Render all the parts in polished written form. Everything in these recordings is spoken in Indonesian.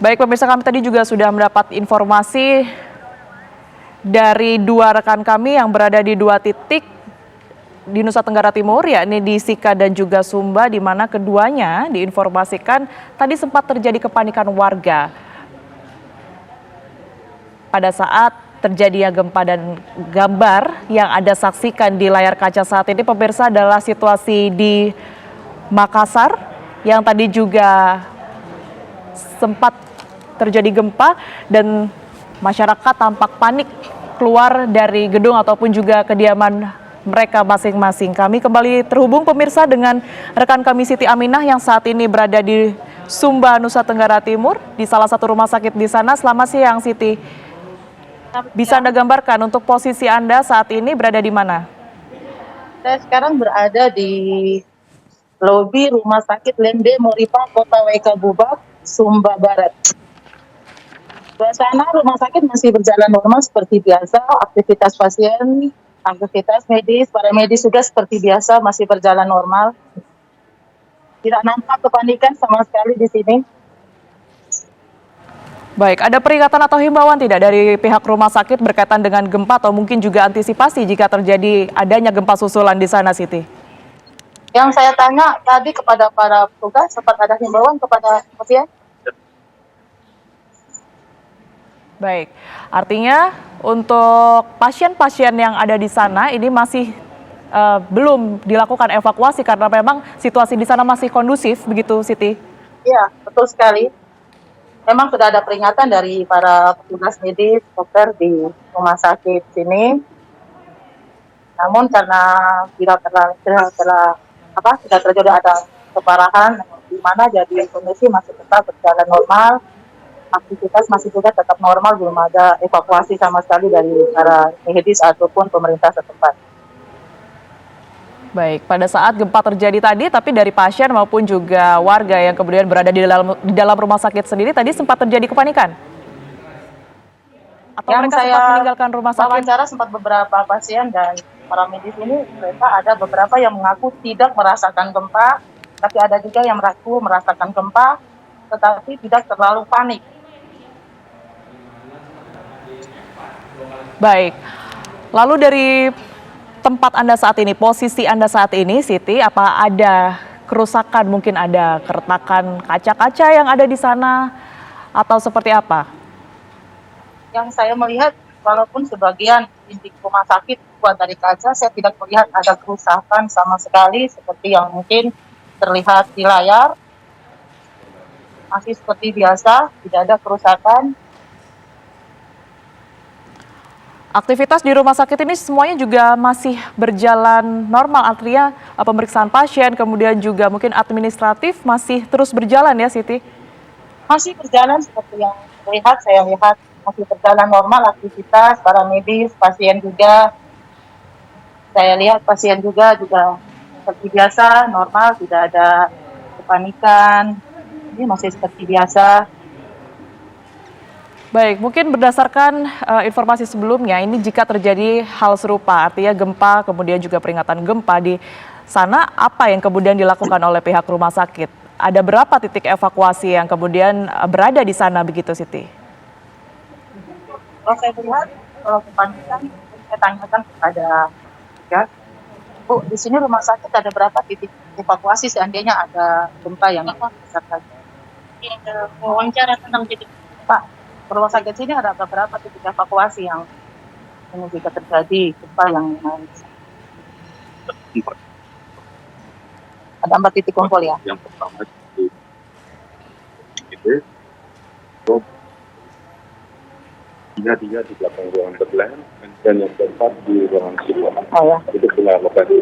Baik pemirsa, kami tadi juga sudah mendapat informasi dari dua rekan kami yang berada di dua titik di Nusa Tenggara Timur, yakni di Sika dan juga Sumba, di mana keduanya diinformasikan tadi sempat terjadi kepanikan warga pada saat terjadinya gempa. Dan gambar yang Anda saksikan di layar kaca saat ini pemirsa adalah situasi di Makassar yang tadi juga sempat terjadi gempa dan masyarakat tampak panik keluar dari gedung ataupun juga kediaman mereka masing-masing. Kami kembali terhubung pemirsa dengan rekan kami Siti Aminah yang saat ini berada di Sumba, Nusa Tenggara Timur, di salah satu rumah sakit di sana. Selamat siang Siti. Bisa Anda gambarkan untuk posisi Anda saat ini berada di mana? Saya sekarang berada di lobi Rumah Sakit Lende Moripa, Kota Waika Bubak, Sumba Barat. Suasana rumah sakit masih berjalan normal seperti biasa, aktivitas pasien, aktivitas medis, para medis juga seperti biasa masih berjalan normal. Tidak nampak kepanikan sama sekali di sini. Baik, ada peringatan atau himbauan tidak dari pihak rumah sakit berkaitan dengan gempa atau mungkin juga antisipasi jika terjadi adanya gempa susulan di sana, Siti? Yang saya tanya tadi kepada para petugas, sempat ada himbauan kepada pasien? Baik, artinya untuk pasien-pasien yang ada di sana ini masih belum dilakukan evakuasi karena memang situasi di sana masih kondusif, begitu Siti? Iya, betul sekali. Memang sudah ada peringatan dari para petugas medis, dokter di rumah sakit sini. Namun karena tidak terjadi ada keparahan di mana, jadi kondisi masih tetap berjalan normal. Aktivitas masih juga tetap normal, belum ada evakuasi sama sekali dari para medis ataupun pemerintah setempat. Baik, pada saat gempa terjadi tadi, tapi dari pasien maupun juga warga yang kemudian berada di dalam rumah sakit sendiri, tadi sempat terjadi kepanikan? Atau Yang mereka saya sempat meninggalkan rumah sakit? wawancara sempat beberapa pasien dan para medis ini, mereka ada beberapa yang mengaku tidak merasakan gempa, tapi ada juga yang mengaku merasakan gempa, tetapi tidak terlalu panik. Baik, lalu dari tempat Anda saat ini, posisi Anda saat ini, Siti, apa ada kerusakan, mungkin ada keretakan kaca-kaca yang ada di sana, atau seperti apa? Yang saya melihat, walaupun sebagian dinding rumah sakit buat dari kaca, saya tidak melihat ada kerusakan sama sekali, seperti yang mungkin terlihat di layar. Masih seperti biasa, tidak ada kerusakan. Aktivitas di rumah sakit ini semuanya juga masih berjalan normal, artinya pemeriksaan pasien, kemudian juga mungkin administratif masih terus berjalan ya, Siti? Masih berjalan seperti yang terlihat, saya lihat masih berjalan normal aktivitas para medis, pasien juga. Saya lihat pasien juga seperti biasa, normal, tidak ada kepanikan. Ini masih seperti biasa. Baik, mungkin berdasarkan informasi sebelumnya, ini jika terjadi hal serupa, artinya gempa, kemudian juga peringatan gempa di sana, apa yang kemudian dilakukan oleh pihak rumah sakit? Ada berapa titik evakuasi yang kemudian berada di sana begitu, Siti? Kalau saya lihat, kalau kepanikan, saya tanyakan kepada ya, Bu, di sini rumah sakit ada berapa titik evakuasi seandainya ada gempa yang besar lagi? Wawancara tentang titik. Pak, rumah sakit sini ada beberapa titik evakuasi yang ini jika terjadi gempa yang ada 4 titik kumpul ya. Yang pertama itu tiga di belakang ruangan berlain dan yang keempat di ruangan sipil. Oh ya. Itu punya lokasi.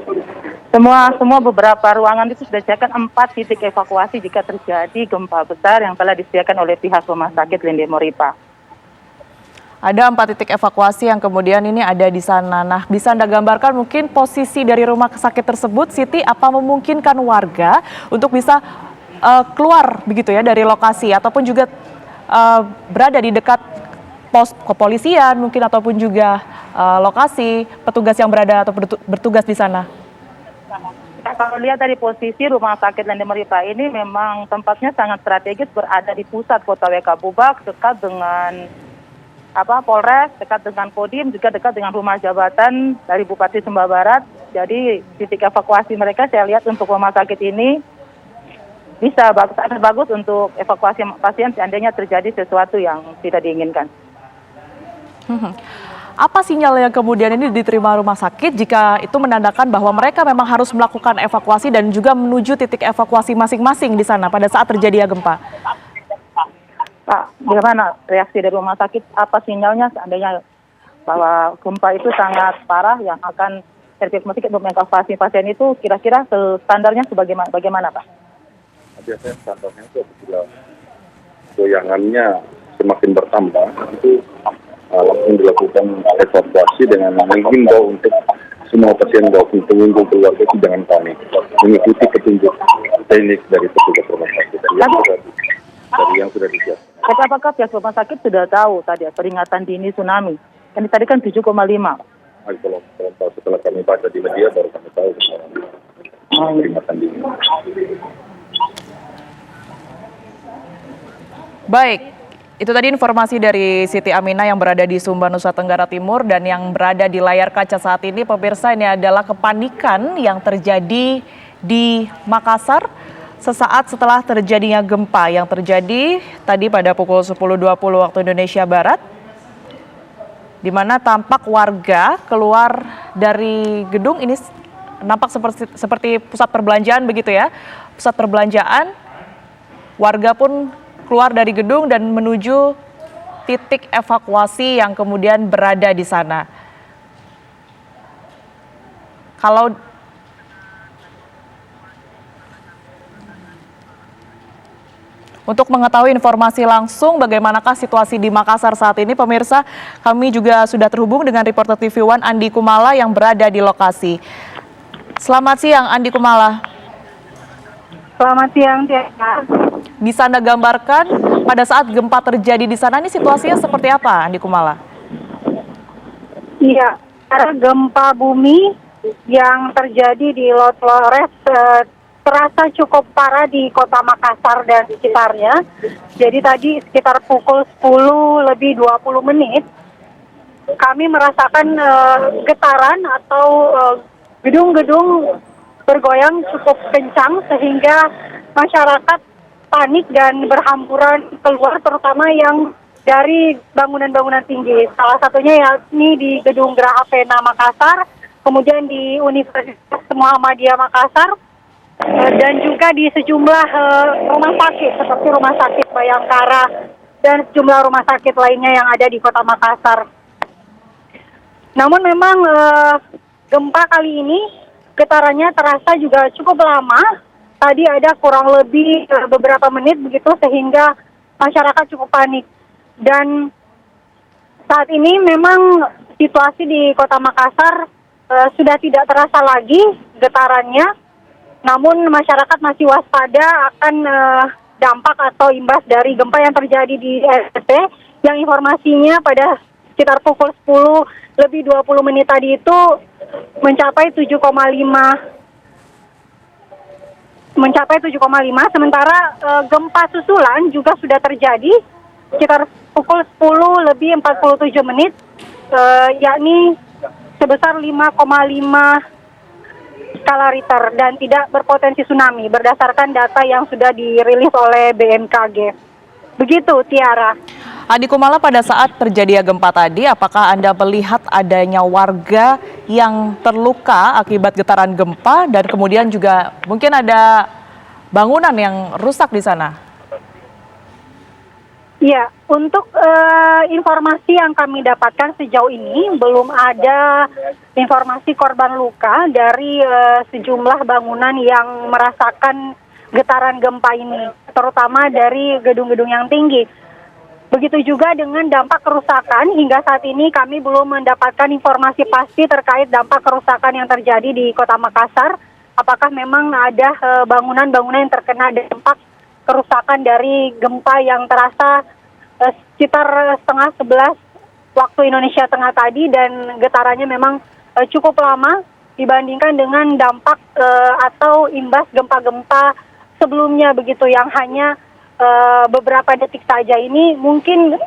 Semua beberapa ruangan itu sudah disediakan 4 titik evakuasi jika terjadi gempa besar yang telah disediakan oleh pihak rumah sakit Lende Moripa. Ada 4 titik evakuasi yang kemudian ini ada di sana. Nah, bisa Anda gambarkan mungkin posisi dari rumah sakit tersebut, Siti, apa memungkinkan warga untuk bisa keluar begitu ya dari lokasi ataupun juga berada di dekat pos kepolisian mungkin ataupun juga lokasi petugas yang berada atau bertugas di sana? Kita kalau lihat dari posisi rumah sakit Lende Meripa ini memang tempatnya sangat strategis, berada di pusat kota WK Bubak, dekat dengan Polres, dekat dengan Kodim, juga dekat dengan rumah jabatan dari Bupati Sumba Barat. Jadi titik evakuasi mereka saya lihat untuk rumah sakit ini bisa sangat bagus untuk evakuasi pasien seandainya terjadi sesuatu yang tidak diinginkan. Apa sinyal yang kemudian ini diterima rumah sakit jika itu menandakan bahwa mereka memang harus melakukan evakuasi dan juga menuju titik evakuasi masing-masing di sana pada saat terjadinya gempa? Pak, bagaimana reaksi dari rumah sakit? Apa sinyalnya seandainya bahwa gempa itu sangat parah yang akan servis rumah sakit untuk mengevakuasi pasien itu kira-kira standarnya bagaimana Pak? Biasanya standarnya itu apabila goyangannya semakin bertambah, itu langsung dilakukan evakuasi dengan menghimbau untuk semua pasien maupun pengunjung keluarga itu jangan panik, mengikuti petunjuk teknik dari petugas rumah sakit dari yang sudah disiapkan. Tapi apakah pihak rumah sakit sudah tahu tadi peringatan dini tsunami? Kan tadi kan 7,5. Kalau setelah kami baca di media baru kami tahu peringatan dini. Baik, itu tadi informasi dari Siti Aminah yang berada di Sumba, Nusa Tenggara Timur, dan yang berada di layar kaca saat ini, pemirsa, ini adalah kepanikan yang terjadi di Makassar sesaat setelah terjadinya gempa yang terjadi tadi pada pukul 10.20 waktu Indonesia Barat, di mana tampak warga keluar dari gedung ini, nampak seperti pusat perbelanjaan begitu ya, pusat perbelanjaan, warga pun keluar dari gedung dan menuju titik evakuasi yang kemudian berada di sana. Kalau untuk mengetahui informasi langsung bagaimanakah situasi di Makassar saat ini, pemirsa, kami juga sudah terhubung dengan reporter TV One Andi Kumala yang berada di lokasi. Selamat siang Andi Kumala. Selamat siang, Tiara. Bisa Anda gambarkan pada saat gempa terjadi di sana, ini situasinya seperti apa, Andi Kumala? Iya, karena gempa bumi yang terjadi di Laut Flores terasa cukup parah di kota Makassar dan sekitarnya. Jadi tadi sekitar pukul 10 lebih 20 menit, kami merasakan getaran atau gedung-gedung bergoyang cukup kencang sehingga masyarakat panik dan berhamburan keluar, terutama yang dari bangunan-bangunan tinggi. Salah satunya yakni di Gedung Geraha Pena Makassar, kemudian di Universitas Muhammadiyah Makassar, dan juga di sejumlah rumah sakit seperti Rumah Sakit Bayangkara dan sejumlah rumah sakit lainnya yang ada di Kota Makassar. Namun memang gempa kali ini getarannya terasa juga cukup lama. Tadi ada kurang lebih beberapa menit begitu sehingga masyarakat cukup panik. Dan saat ini memang situasi di Kota Makassar sudah tidak terasa lagi getarannya. Namun masyarakat masih waspada akan dampak atau imbas dari gempa yang terjadi di NTT yang informasinya pada sekitar pukul 10 lebih 20 menit tadi itu mencapai 7,5, sementara gempa susulan juga sudah terjadi sekitar pukul 10 lebih 47 menit, yakni sebesar 5,5 skala Richter dan tidak berpotensi tsunami berdasarkan data yang sudah dirilis oleh BMKG. Begitu, Tiara. Andi Kumala, pada saat terjadi gempa tadi, apakah Anda melihat adanya warga yang terluka akibat getaran gempa dan kemudian juga mungkin ada bangunan yang rusak di sana? Ya, untuk informasi yang kami dapatkan sejauh ini belum ada informasi korban luka dari sejumlah bangunan yang merasakan getaran gempa ini, terutama dari gedung-gedung yang tinggi. Begitu juga dengan dampak kerusakan, hingga saat ini kami belum mendapatkan informasi pasti terkait dampak kerusakan yang terjadi di Kota Makassar. Apakah memang ada bangunan-bangunan yang terkena dampak kerusakan dari gempa yang terasa sekitar setengah 11 waktu Indonesia Tengah tadi, dan getarannya memang cukup lama dibandingkan dengan dampak atau imbas gempa-gempa sebelumnya begitu yang hanya beberapa detik saja. Ini mungkin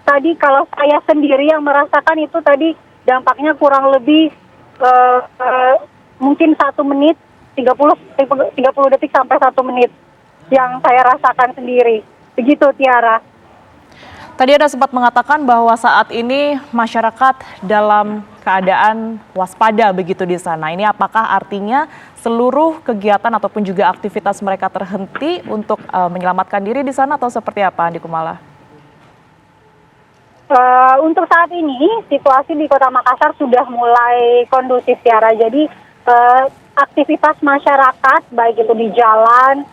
tadi kalau saya sendiri yang merasakan itu tadi dampaknya kurang lebih mungkin 1 menit 30 detik sampai 1 menit yang saya rasakan sendiri. Begitu Tiara. Tadi Anda sempat mengatakan bahwa saat ini masyarakat dalam keadaan waspada begitu di sana. Ini apakah artinya seluruh kegiatan ataupun juga aktivitas mereka terhenti untuk menyelamatkan diri di sana atau seperti apa, Andi Kumala? Untuk saat ini situasi di Kota Makassar sudah mulai kondusif Tiara. Jadi aktivitas masyarakat baik itu di jalan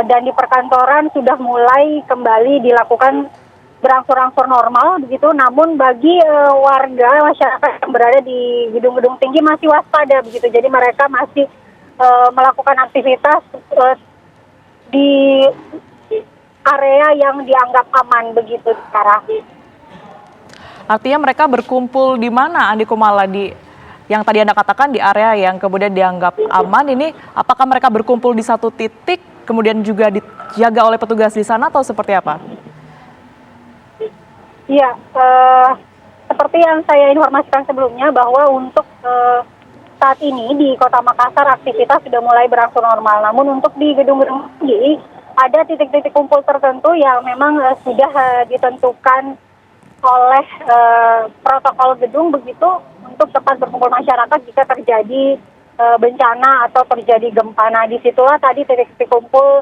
dan di perkantoran sudah mulai kembali dilakukan berangsur-angsur normal begitu. Namun bagi warga masyarakat yang berada di gedung-gedung tinggi masih waspada begitu. Jadi mereka masih melakukan aktivitas di area yang dianggap aman begitu sekarang. Artinya mereka berkumpul di mana, Andi Kumala, di yang tadi Anda katakan di area yang kemudian dianggap aman ini, apakah mereka berkumpul di satu titik kemudian juga dijaga oleh petugas di sana atau seperti apa? Iya, seperti yang saya informasikan sebelumnya bahwa untuk saat ini di Kota Makassar aktivitas sudah mulai berangsur normal. Namun untuk di gedung-gedung tinggi ada titik-titik kumpul tertentu yang memang sudah ditentukan oleh protokol gedung begitu untuk tempat berkumpul masyarakat jika terjadi bencana atau terjadi gempa. Nah, disitulah tadi titik-titik kumpul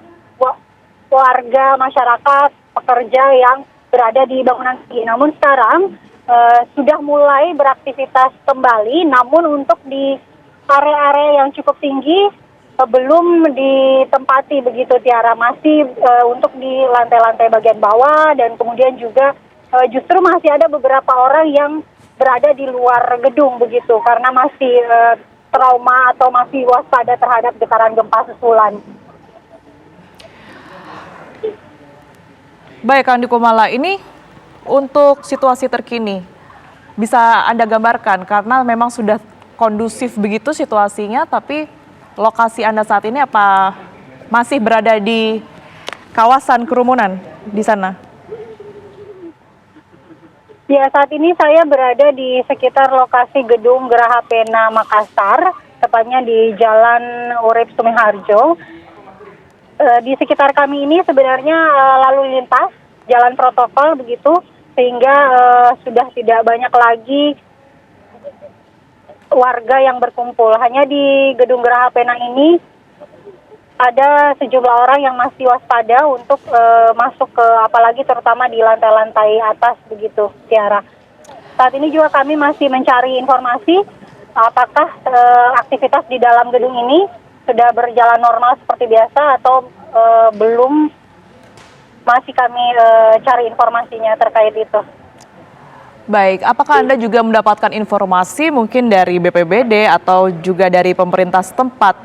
warga, masyarakat, pekerja yang berada di bangunan tinggi. Namun sekarang sudah mulai beraktivitas kembali, namun untuk di area-area yang cukup tinggi belum ditempati begitu Tiara. Masih untuk di lantai-lantai bagian bawah dan kemudian juga justru masih ada beberapa orang yang berada di luar gedung begitu karena masih trauma atau masih waspada terhadap getaran gempa susulan. Baik, Andi Kumala, ini untuk situasi terkini bisa Anda gambarkan karena memang sudah kondusif begitu situasinya, tapi lokasi Anda saat ini apa masih berada di kawasan kerumunan di sana? Ya, saat ini saya berada di sekitar lokasi gedung Geraha Pena Makassar, tepatnya di Jalan Urip Sumiharjo. Di sekitar kami ini sebenarnya lalu lintas, jalan protokol begitu, sehingga sudah tidak banyak lagi warga yang berkumpul. Hanya di gedung Geraha Pena ini ada sejumlah orang yang masih waspada untuk masuk ke apalagi terutama di lantai-lantai atas begitu, Tiara. Saat ini juga kami masih mencari informasi apakah aktivitas di dalam gedung ini sudah berjalan normal seperti biasa atau belum, masih kami cari informasinya terkait itu. Baik, apakah Anda juga mendapatkan informasi mungkin dari BPBD atau juga dari pemerintah setempat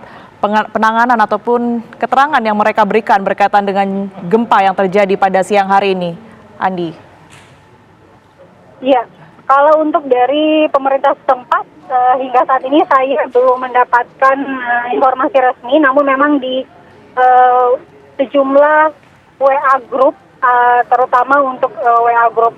penanganan ataupun keterangan yang mereka berikan berkaitan dengan gempa yang terjadi pada siang hari ini, Andi? Iya, kalau untuk dari pemerintah setempat hingga saat ini saya belum mendapatkan informasi resmi, namun memang di sejumlah WA group, terutama untuk WA group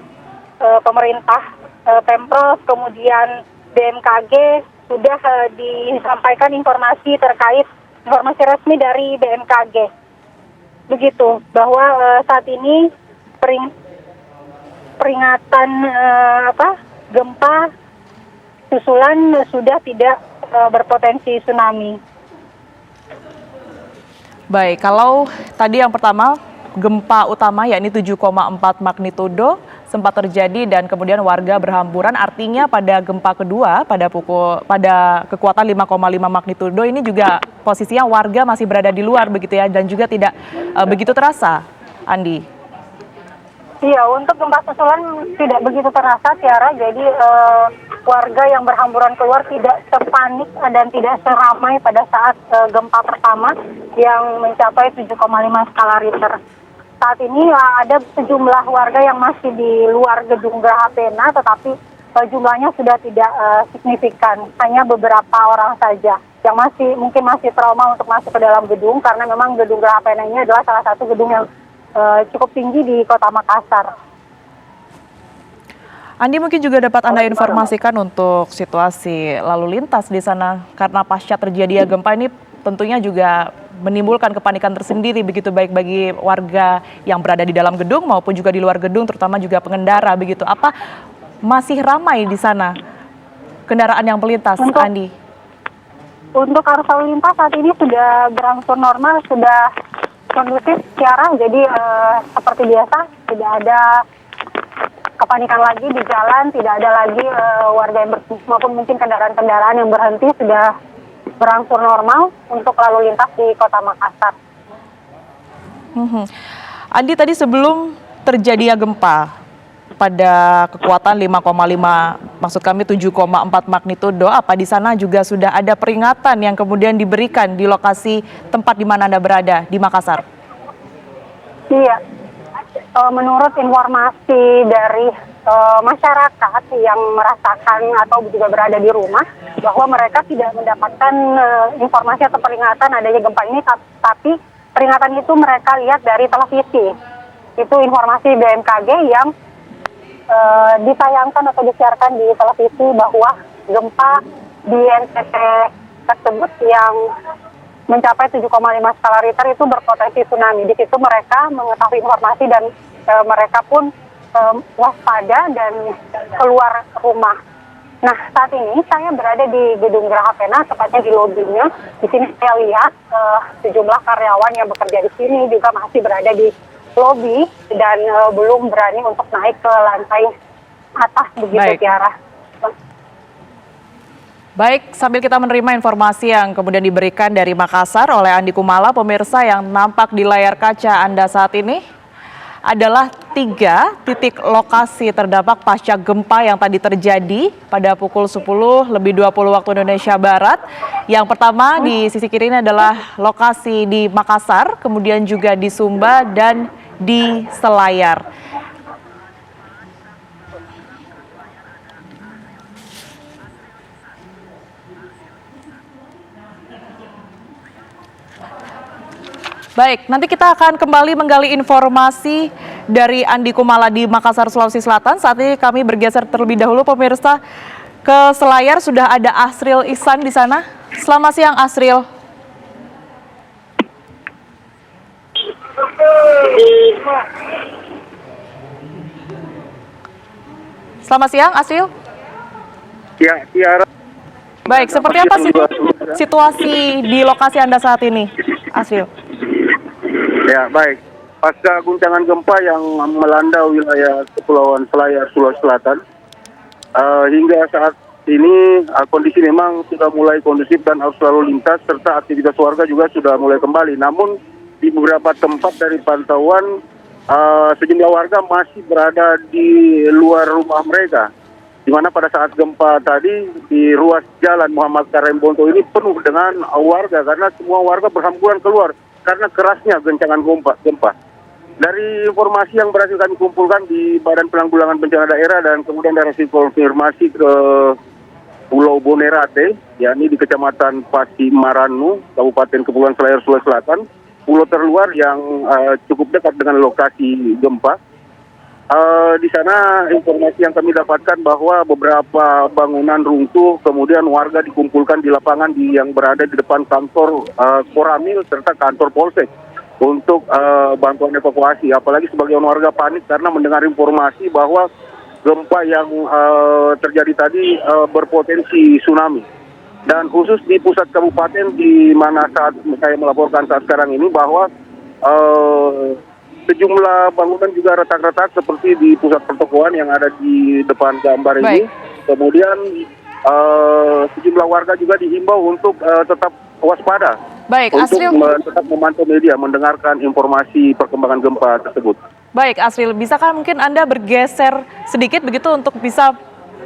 pemerintah, Pemprov, kemudian BMKG, sudah disampaikan informasi terkait informasi resmi dari BMKG. Begitu, bahwa saat ini peringatan gempa susulan sudah tidak berpotensi tsunami. Baik, kalau tadi yang pertama gempa utama yakni 7,4 magnitudo sempat terjadi dan kemudian warga berhamburan, artinya pada gempa kedua pada kekuatan 5,5 magnitudo ini juga posisinya warga masih berada di luar begitu ya dan juga tidak begitu terasa, Andi. Iya, untuk gempa susulan tidak begitu terasa, Tiara. Jadi warga yang berhamburan keluar tidak sepanik dan tidak seramai pada saat gempa pertama yang mencapai 7,5 skala Richter. Saat ini ada sejumlah warga yang masih di luar gedung Geraha Pena, tetapi jumlahnya sudah tidak signifikan, hanya beberapa orang saja yang mungkin masih trauma untuk masuk ke dalam gedung, karena memang gedung Geraha Pena ini adalah salah satu gedung yang cukup tinggi di Kota Makassar. Andi, mungkin juga dapat Anda informasikan untuk situasi lalu lintas di sana, karena pasca terjadinya gempa ini tentunya juga menimbulkan kepanikan tersendiri begitu, baik bagi warga yang berada di dalam gedung maupun juga di luar gedung, terutama juga pengendara begitu. Apa masih ramai di sana kendaraan yang melintas, Andi? Untuk arus lalu lintas saat ini sudah berangsur normal, sudah kondusif secara, jadi seperti biasa, tidak ada kepanikan lagi di jalan, tidak ada lagi warga yang maupun mungkin kendaraan-kendaraan yang berhenti, sudah berangsur normal untuk lalu lintas di Kota Makassar. Andi, tadi sebelum terjadinya gempa pada kekuatan 5,5, maksud kami 7,4 magnitudo, apa di sana juga sudah ada peringatan yang kemudian diberikan di lokasi tempat di mana Anda berada di Makassar? Iya, menurut informasi dari masyarakat yang merasakan atau juga berada di rumah, bahwa mereka tidak mendapatkan informasi atau peringatan adanya gempa ini, tapi peringatan itu mereka lihat dari televisi. Itu informasi BMKG yang ditayangkan atau disiarkan di televisi, bahwa gempa di NTT tersebut yang mencapai 7,5 skala Richter itu berpotensi tsunami. Di situ mereka mengetahui informasi dan mereka pun waspada dan keluar rumah. Nah, saat ini saya berada di gedung Geraha Pena, tepatnya di lobinya. Di sini saya lihat sejumlah karyawan yang bekerja di sini juga masih berada di lobi dan belum berani untuk naik ke lantai atas begitu, Tiara. Baik, sambil kita menerima informasi yang kemudian diberikan dari Makassar oleh Andi Kumala, pemirsa, yang nampak di layar kaca Anda saat ini adalah 3 titik lokasi terdampak pasca gempa yang tadi terjadi pada pukul 10:20 waktu Indonesia Barat. Yang pertama di sisi kiri ini adalah lokasi di Makassar, kemudian juga di Sumba dan di Selayar. Baik, nanti kita akan kembali menggali informasi dari Andi Kumala di Makassar, Sulawesi Selatan. Saat ini kami bergeser terlebih dahulu, pemirsa, ke Selayar. Sudah ada Asril Ihsan di sana. Selamat siang, Asril. Selamat siang, Asril. Ya, Tiara. Baik, seperti apa situasi di lokasi Anda saat ini, Asril? Ya, baik. Pasca guncangan gempa yang melanda wilayah Kepulauan Selayar, Sulawesi Selatan, hingga saat ini kondisi memang sudah mulai kondusif dan arus lalu lintas serta aktivitas warga juga sudah mulai kembali. Namun di beberapa tempat dari pantauan, sejumlah warga masih berada di luar rumah mereka, di mana pada saat gempa tadi di ruas jalan Muhammad Karembonto ini penuh dengan warga karena semua warga berhamburan keluar karena kerasnya goncangan gempa. Dari informasi yang berhasil kami kumpulkan di Badan Penanggulangan Bencana Daerah dan kemudian dari hasil konfirmasi ke Pulau Bonerate, yakni di Kecamatan Pasimaranu, Kabupaten Kepulauan Selayar, Sulawesi Selatan, pulau terluar yang cukup dekat dengan lokasi gempa. Di sana informasi yang kami dapatkan bahwa beberapa bangunan runtuh, kemudian warga dikumpulkan di lapangan yang berada di depan kantor Koramil serta kantor Polsek untuk bantuan evakuasi. Apalagi sebagian warga panik karena mendengar informasi bahwa gempa yang terjadi tadi berpotensi tsunami. Dan khusus di pusat kabupaten di mana saat saya melaporkan saat sekarang ini bahwa sejumlah bangunan juga retak-retak seperti di pusat pertokoan yang ada di depan gambar ini. Kemudian sejumlah warga juga dihimbau untuk tetap waspada. Baik, untuk Asril, tetap memantau media, mendengarkan informasi perkembangan gempa tersebut. Baik, Asril, bisakah mungkin Anda bergeser sedikit begitu untuk bisa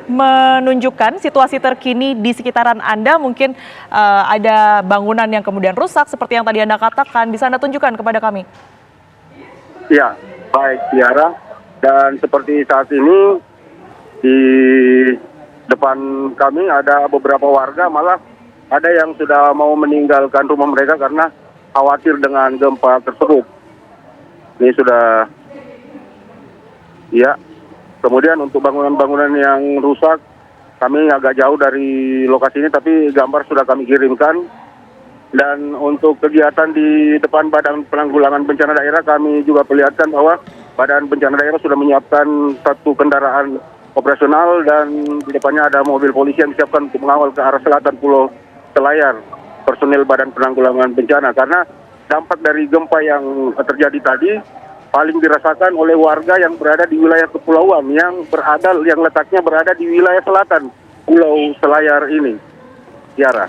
menunjukkan situasi terkini di sekitaran Anda? Mungkin ada bangunan yang kemudian rusak seperti yang tadi Anda katakan, bisa Anda tunjukkan kepada kami? Ya, baik Tiara. Dan seperti saat ini di depan kami ada beberapa warga, malah ada yang sudah mau meninggalkan rumah mereka karena khawatir dengan gempa tersebut. Ini sudah, ya. Kemudian untuk bangunan-bangunan yang rusak, kami agak jauh dari lokasi ini, tapi gambar sudah kami kirimkan. Dan untuk kegiatan di depan Badan Penanggulangan Bencana Daerah, kami juga perlihatkan bahwa Badan Bencana Daerah sudah menyiapkan satu kendaraan operasional dan di depannya ada mobil polisi yang disiapkan untuk mengawal ke arah selatan Pulau Selayar, personil Badan Penanggulangan Bencana. Karena dampak dari gempa yang terjadi tadi paling dirasakan oleh warga yang berada di wilayah kepulauan yang letaknya berada di wilayah selatan Pulau Selayar ini. Tiara.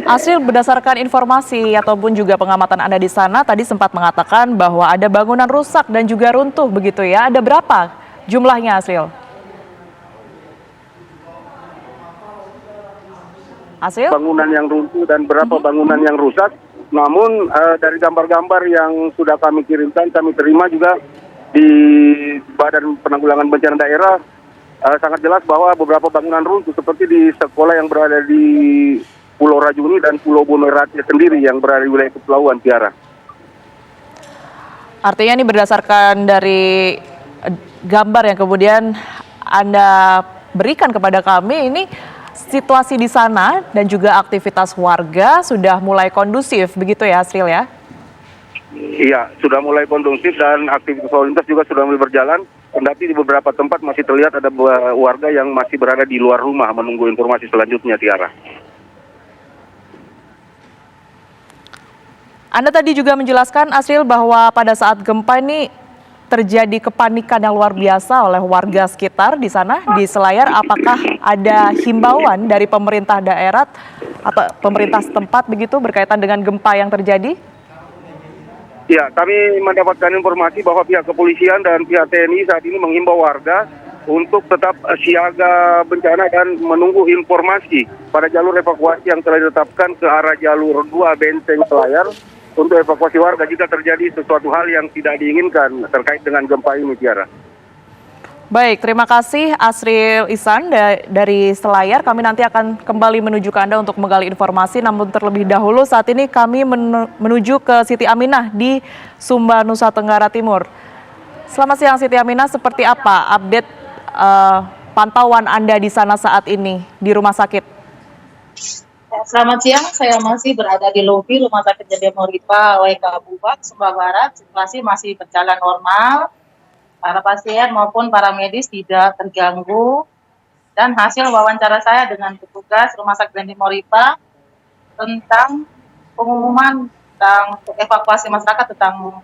Asril, berdasarkan informasi ataupun juga pengamatan Anda di sana, tadi sempat mengatakan bahwa ada bangunan rusak dan juga runtuh begitu ya. Ada berapa jumlahnya, Asril? Asril? Bangunan yang runtuh dan berapa bangunan yang rusak. Namun dari gambar-gambar yang sudah kami kirimkan, kami terima juga di Badan Penanggulangan Bencana Daerah, sangat jelas bahwa beberapa bangunan runtuh seperti di sekolah yang berada di Pulau Rajuni dan Pulau Bonerate sendiri yang berada di wilayah kepulauan, Tiara. Artinya ini berdasarkan dari gambar yang kemudian Anda berikan kepada kami, ini situasi di sana dan juga aktivitas warga sudah mulai kondusif, begitu ya, Asril ya? Iya, sudah mulai kondusif dan aktivitas lalu lintas juga sudah mulai berjalan. Kendati di beberapa tempat masih terlihat ada warga yang masih berada di luar rumah menunggu informasi selanjutnya, Tiara. Anda tadi juga menjelaskan, Asril, bahwa pada saat gempa ini terjadi kepanikan yang luar biasa oleh warga sekitar di sana, di Selayar. Apakah ada himbauan dari pemerintah daerah atau pemerintah setempat begitu berkaitan dengan gempa yang terjadi? Ya, kami mendapatkan informasi bahwa pihak kepolisian dan pihak TNI saat ini menghimbau warga untuk tetap siaga bencana dan menunggu informasi pada jalur evakuasi yang telah ditetapkan ke arah jalur 2 Benteng Selayar untuk evakuasi warga jika terjadi sesuatu hal yang tidak diinginkan terkait dengan gempa ini, Tiara. Baik, terima kasih Asril Ihsan dari Selayar. Kami nanti akan kembali menuju ke Anda untuk menggali informasi, namun terlebih dahulu saat ini kami menuju ke Siti Aminah di Sumba, Nusa Tenggara Timur. Selamat siang Siti Aminah, seperti apa update pantauan Anda di sana saat ini di rumah sakit? Selamat siang, saya masih berada di lobi Rumah Sakit Jaya Moripa, WK Bubak, Sumba Barat. Situasi masih berjalan normal, para pasien maupun para medis tidak terganggu. Dan hasil wawancara saya dengan petugas Rumah Sakit Jaya Moripa tentang pengumuman tentang evakuasi masyarakat tentang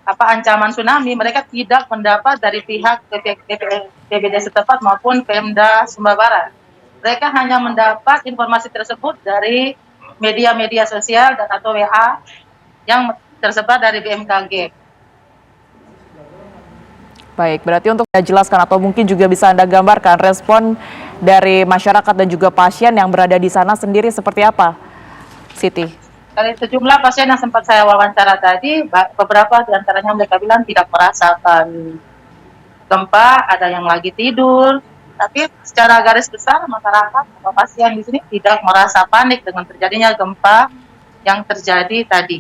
ancaman tsunami, mereka tidak mendapat dari pihak BPBD setempat maupun Pemda Sumba Barat. Mereka hanya mendapat informasi tersebut dari media-media sosial dan atau WA yang tersebar dari BMKG. Baik, berarti untuk jelaskan atau mungkin juga bisa Anda gambarkan respon dari masyarakat dan juga pasien yang berada di sana sendiri seperti apa, Siti? Dari sejumlah pasien yang sempat saya wawancara tadi, beberapa di antaranya mereka bilang tidak merasakan gempa, ada yang lagi tidur. Tapi secara garis besar masyarakat atau pasien di sini tidak merasa panik dengan terjadinya gempa yang terjadi tadi.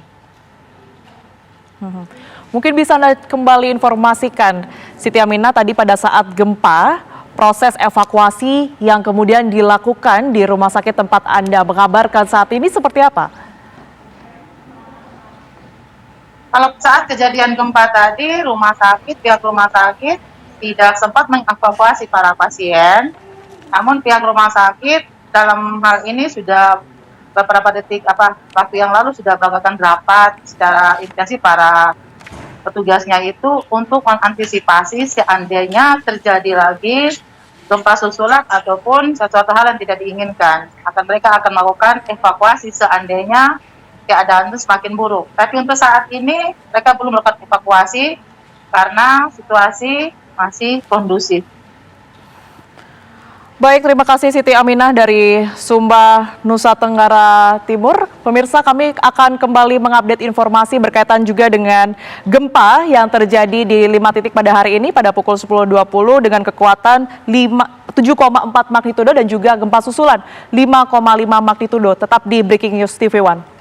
Mungkin bisa Anda kembali informasikan, Siti Aminah, tadi pada saat gempa, proses evakuasi yang kemudian dilakukan di rumah sakit tempat Anda mengabarkan saat ini seperti apa? Kalau saat kejadian gempa tadi, pihak rumah sakit tidak sempat mengevakuasi para pasien, namun pihak rumah sakit dalam hal ini sudah beberapa waktu yang lalu sudah melakukan rapat secara intensif para petugasnya itu untuk mengantisipasi seandainya terjadi lagi gempa susulan ataupun sesuatu hal yang tidak diinginkan. Mereka akan melakukan evakuasi seandainya keadaan itu semakin buruk. Tapi untuk saat ini mereka belum melakukan evakuasi karena situasi masih kondusif. Baik, terima kasih Siti Aminah dari Sumba, Nusa Tenggara Timur. Pemirsa, kami akan kembali mengupdate informasi berkaitan juga dengan gempa yang terjadi di 5 titik pada hari ini pada pukul 10.20 dengan kekuatan 7,4 magnitudo dan juga gempa susulan 5,5 magnitudo. Tetap di Breaking News TV One.